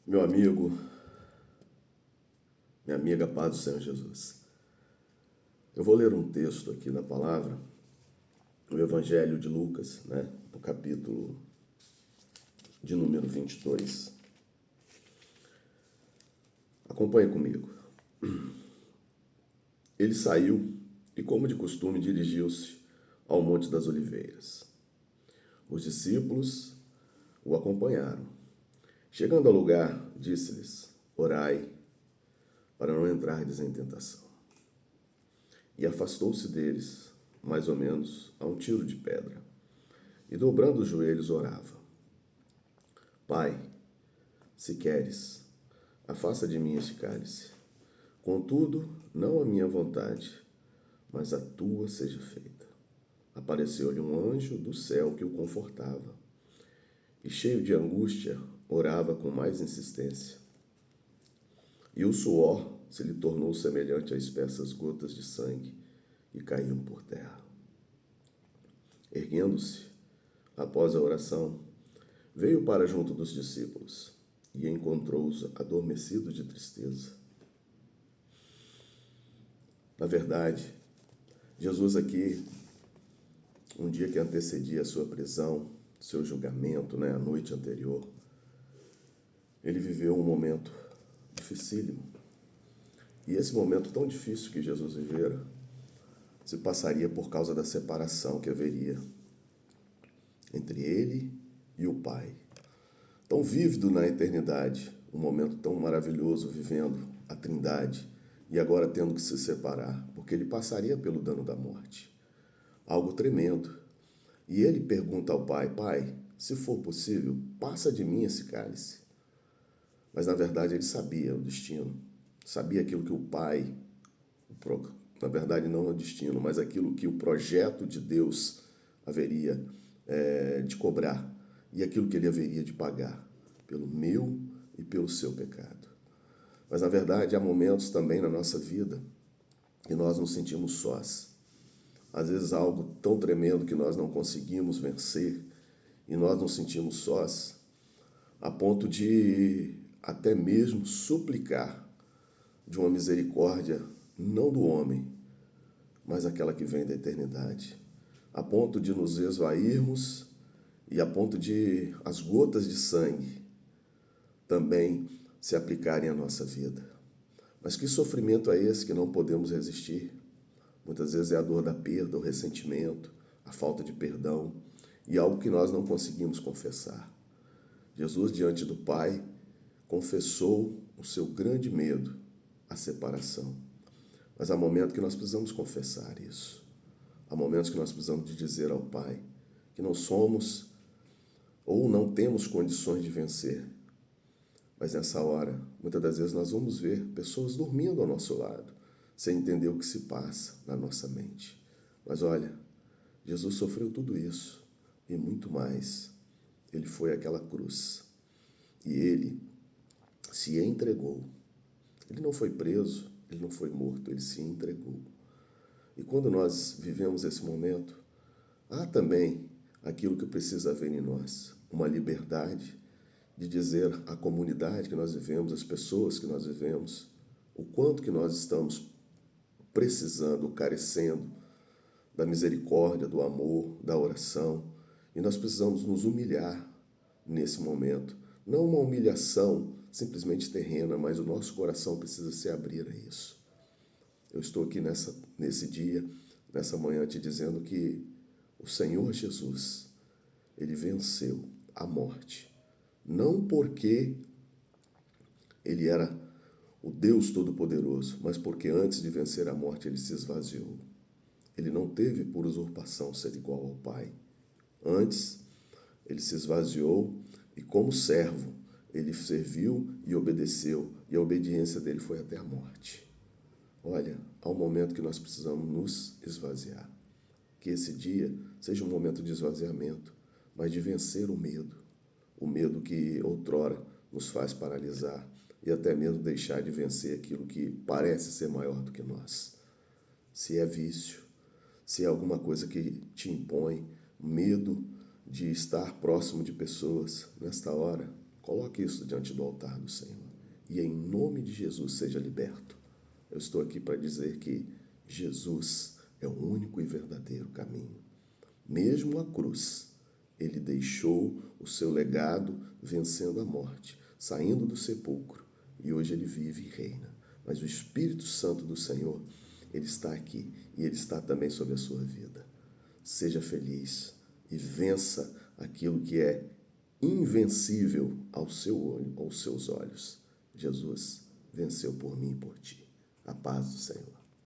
Meu amigo, minha amiga, paz do Senhor Jesus. Eu vou ler um texto aqui na palavra, no Evangelho de Lucas, no capítulo de número 22. Acompanhe comigo. Ele saiu e, como de costume, dirigiu-se ao Monte das Oliveiras. Os discípulos o acompanharam. Chegando ao lugar, disse-lhes: Orai, para não entrardes em tentação. E afastou-se deles, mais ou menos a um tiro de pedra, e dobrando os joelhos orava: Pai, se queres, afasta de mim este cálice. Contudo, não a minha vontade, mas a tua seja feita. Apareceu-lhe um anjo do céu que o confortava, e cheio de angústia, orava com mais insistência. E o suor se lhe tornou semelhante a espessas gotas de sangue e caíam por terra. Erguendo-se, após a oração, veio para junto dos discípulos e encontrou-os adormecidos de tristeza. Na verdade, Jesus aqui, um dia que antecedia a sua prisão, seu julgamento, a noite anterior, ele viveu um momento dificílimo. E esse momento tão difícil que Jesus vivera se passaria por causa da separação que haveria entre ele e o Pai. Tão vívido na eternidade, um momento tão maravilhoso vivendo a Trindade e agora tendo que se separar, porque ele passaria pelo dano da morte. Algo tremendo. E ele pergunta ao Pai: Pai, se for possível, passa de mim esse cálice. Mas na verdade ele sabia o destino, sabia aquilo que o Pai, na verdade não o destino, mas aquilo que o projeto de Deus haveria de cobrar e aquilo que ele haveria de pagar pelo meu e pelo seu pecado. Mas na verdade há momentos também na nossa vida que nós nos sentimos sós. Às vezes algo tão tremendo que nós não conseguimos vencer e nós nos sentimos sós a ponto de até mesmo suplicar de uma misericórdia não do homem, mas aquela que vem da eternidade, a ponto de nos esvairmos e a ponto de as gotas de sangue também se aplicarem à nossa vida. Mas que sofrimento é esse que não podemos resistir? Muitas vezes é a dor da perda, o ressentimento, a falta de perdão e algo que nós não conseguimos confessar. Jesus, diante do Pai, confessou o seu grande medo, a separação. Mas há momentos que nós precisamos confessar isso. Há momentos que nós precisamos de dizer ao Pai que não somos ou não temos condições de vencer. Mas nessa hora, muitas das vezes nós vamos ver pessoas dormindo ao nosso lado, sem entender o que se passa na nossa mente. Mas olha, Jesus sofreu tudo isso e muito mais. Ele foi àquela cruz e ele se entregou. Ele não foi preso, ele não foi morto, ele se entregou. E quando nós vivemos esse momento, há também aquilo que precisa haver em nós, uma liberdade de dizer à comunidade que nós vivemos, às pessoas que nós vivemos, o quanto que nós estamos precisando, carecendo da misericórdia, do amor, da oração. E nós precisamos nos humilhar nesse momento. Não uma humilhação simplesmente terrena, mas o nosso coração precisa se abrir a isso. Eu estou aqui nesse dia, nessa manhã, te dizendo que o Senhor Jesus, ele venceu a morte. Não porque ele era o Deus Todo-Poderoso, mas porque antes de vencer a morte ele se esvaziou. Ele não teve por usurpação ser igual ao Pai. Antes, ele se esvaziou e como servo, ele serviu e obedeceu, e a obediência dele foi até a morte. Olha, há um momento que nós precisamos nos esvaziar. Que esse dia seja um momento de esvaziamento, mas de vencer o medo que outrora nos faz paralisar e até mesmo deixar de vencer aquilo que parece ser maior do que nós. Se é vício, se é alguma coisa que te impõe medo de estar próximo de pessoas, nesta hora, Coloque isso diante do altar do Senhor. E em nome de Jesus seja liberto. Eu estou aqui para dizer que Jesus é o único e verdadeiro caminho. Mesmo a cruz, ele deixou o seu legado vencendo a morte, saindo do sepulcro. E hoje ele vive e reina. Mas o Espírito Santo do Senhor, ele está aqui e ele está também sobre a sua vida. Seja feliz e vença aquilo que é invencível ao seu olho, aos seus olhos. Jesus venceu por mim e por ti. A paz do Senhor.